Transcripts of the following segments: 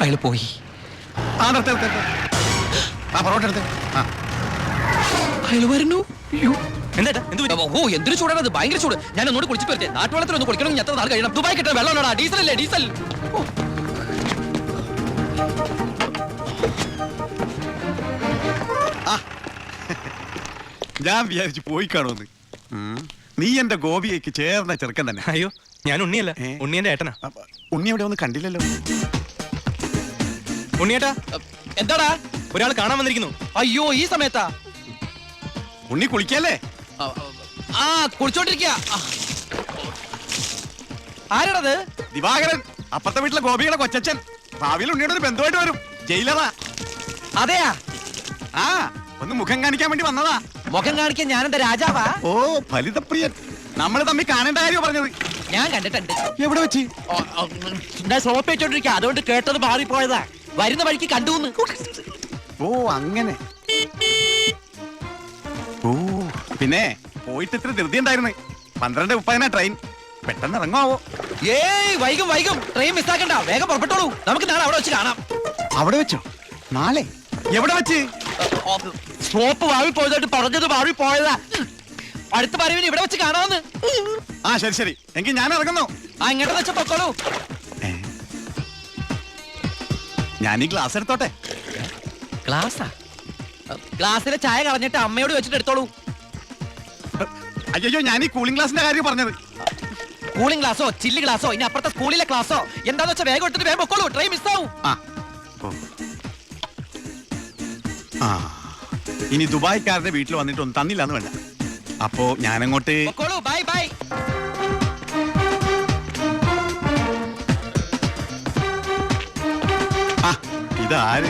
അയാൾ പോയി. അയാൾ വരുന്നു. ഓ എന്തൊരു ചൂടാണ് അത്, ഭയങ്കര ചൂട്. ഞാൻ ഒന്നുകൂടി കുളിച്ചിട്ട് വരട്ടെ. നാട്ടുവെള്ളത്തിൽ ഒന്ന് കുളിക്കണം. എത്ര നാൾ കഴിയണം? ദുബായ് കിട്ടാൻ വെള്ളമുണ്ടോ? ഡീസൽ അല്ലേ? ഡീസൽ. ഞാൻ വിചാരിച്ചു പോയി കാണുമെന്ന്. നീ എന്റെ ഗോപിയേക്ക് ചേർന്ന ചെറുക്കൻ തന്നെ. അയ്യോ, ഞാൻ ഉണ്ണിയല്ല, ഉണ്ണിയന്റെ ഏട്ടനാ. ഉണ്ണി അവിടെ ഒന്നും കണ്ടില്ലല്ലോ. ഉണ്ണിയേട്ടാ, എന്താടാ? ഒരാൾ കാണാൻ വന്നിരിക്കുന്നു. അയ്യോ, ഈ സമയത്താ? ഉണ്ണി കുളിക്കല്ലേ? ആ കുളിച്ചോണ്ടിരിക്കുക. ആരാടത്? ദിവാകരൻ, അപ്പുറത്തെ വീട്ടിലെ ഗോപിയുടെ കൊച്ചച്ഛൻ. ഭാവിയിൽ ഉണ്ണിയുടെ ഒരു ബന്ധുവായിട്ട് വരും. ജയിലറാ. അതെയാ? ആ, ഒന്ന് മുഖം കാണിക്കാൻ വേണ്ടി വന്നതാ. മുഖം കാണിക്കാൻ ഞാനെന്താ രാജാവാ? ഓ ഫലിതപ്രിയൻ. നമ്മൾ തമ്മിൽ കാണേണ്ട കാര്യം പറഞ്ഞത്. ഞാൻ കണ്ടിട്ടുണ്ട്. എവിടെ വെച്ച്? ഞാൻ സോപ്പ് വെച്ചോണ്ടിരിക്കുക, അതുകൊണ്ട് കേട്ടത് മാറിപ്പോയതാ. വരുന്ന വഴിക്ക് കണ്ടുന്ന്. ഓ അങ്ങനെ. ഓ പിന്നെ പോയിട്ട് ഇത്ര ധൃതി ഉണ്ടായിരുന്നു. 12:30 ട്രെയിൻ. പെട്ടെന്ന് ഇറങ്ങാവോ? ഏയ് വൈകും വൈകും. ട്രെയിൻ മിസ്സാക്കണ്ട, വേഗം പുറപ്പെട്ടോളൂ. നമുക്ക് നാളെ അവിടെ വെച്ച് കാണാം. അവിടെ വെച്ചോ? നാളെ എവിടെ വെച്ച്? സോപ്പ് വാഴി പോയതായിട്ട് പറഞ്ഞത് മാറി പോയതാ. അടുത്ത പറവിന് ഇവിടെ വെച്ച് കാണാമെന്ന്. ആ ശരി ശരി, എങ്കിൽ ഞാൻ ഇറങ്ങുന്നു. ആ ഇങ്ങോട്ട് വെച്ച പൊക്കോളൂ. ഞാൻ ഈ ഗ്ലാസ് എടുത്തോട്ടെ. ഗ്ലാസാ? ഗ്ലാസ്സിലെ ചായ കളഞ്ഞിട്ട് അമ്മയോട് വെച്ചിട്ട് എടുത്തോളൂ. അയ്യോ, ഞാൻ ഈ കൂളിംഗ് ഗ്ലാസിന്റെ കാര്യം പറഞ്ഞത്. കൂളിംഗ് ഗ്ലാസോ ചില്ലി ഗ്ലാസോ ഇനി അപ്പുറത്തെ സ്കൂളിലെ ക്ലാസ്സോ എന്താന്ന് വെച്ചാൽ വേഗം എടുത്തിട്ട് വേഗം പൊക്കോളൂ. ട്രെയിൻ മിസ്സാവും. ഇനി ദുബായ്ക്കാരുടെ വീട്ടിൽ വന്നിട്ട് ഒന്നും തന്നില്ലാന്ന് വേണ്ട. അപ്പോ ഞാനങ്ങോട്ട് പൊക്കോളൂ. Bye bye. ഇതാര്?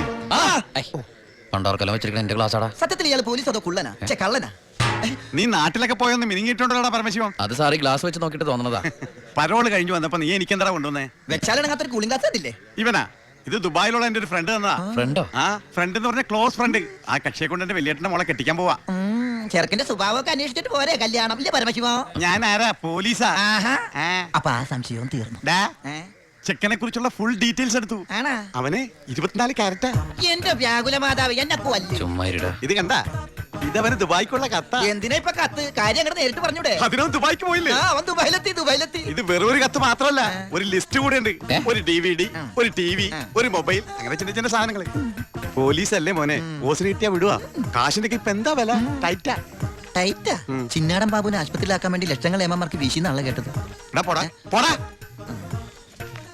പണ്ടോർക്കെല്ലാം വെച്ചിരിക്കണ എന്റെ ക്ലാസ്സാടാ. സത്യത്തിൽ ഇയാൾ പോലീസ് അതോ കുള്ളനാ? കള്ളനാ? നീ നാട്ടിലൊക്കെ പോയൊന്ന് മിനിങ്ങിയിട്ടുണ്ടോടാ പരമശിവം? അത് സാറി ഗ്ലാസ് വെച്ച് നോക്കിട്ട് തോന്നണതാ. പരോള് കഴിഞ്ഞു വന്നപ്പോ നീ എനിക്കെന്താ കൊണ്ടുവന്നേ? വെച്ചാലങ്ങനത്തൊരു കൂളിംഗ് ഗ്ലാസ് കണ്ടില്ലേ? ഇവനാ? ഇത് ദുബായിലുള്ള എന്റെ ഒരു ഫ്രണ്ട് തന്നതാ. ഫ്രണ്ടോ? ആ ഫ്രണ്ട് എന്ന് പറഞ്ഞ ക്ലോസ് ഫ്രണ്ട്. ആ കക്ഷിയെ കൊണ്ട് എന്റെ വലിയേട്ടന്റെ മോളെ കെട്ടിക്കാൻ പോവാ. ചെറുക്കന്റെ സ്വഭാവമൊക്കെ അന്വേഷിച്ചിട്ട് പോരെ കല്യാണം? ഇല്ലേ പരമശിവോ? ഞാൻ ആരാ? പോലീസാ. അപ്പൊ ആ സംശയവും തീർന്നു. ചെക്കനെ കുറിച്ചുള്ള ഫുൾ ഡീറ്റെയിൽസ് എടുത്തു. അവന് 24 ക്യാരറ്റാ. എന്റെ വ്യാകുല മാതാവ് എന്നെ കൊല്ലും. ചുമ്മാരിടാ. ഇത് കണ്ടാ? ഇതവന് ദുബായിക്കുള്ള കത്താ. എന്തിനാ ഇപ്പൊ കത്ത്? കാര്യം അങ്ങോട്ട് നേരിട്ട് പറഞ്ഞൂടെ? അതിനവൻ ദുബായിക്ക് പോയില്ലേ? അവൻ ദുബായിലെത്തി. ഇത് വെറും ഒരു കത്ത് മാത്രമല്ല, ഒരു ലിസ്റ്റ് കൂടെ ഉണ്ട്. ഒരു DVD, ഒരു TV, ഒരു മൊബൈൽ, അങ്ങനെ ചിന്ന ചിന്ന സാധനങ്ങള്. പോലീസ് അല്ലേ മോനെ, ഓസിന് കിട്ടിയാ വിടുവാ. കാശിന്റെ ഇപ്പൊ എന്താ വില? ടൈറ്റാ. ചിന്നാടൻ ബാബുവിനെ ആശുപത്രിയിലാക്കാൻ വേണ്ടി ലക്ഷങ്ങൾ ഏമാർക്ക് വീശിന്നാണല്ലോ കേട്ടത്. പോടാ പോടാ.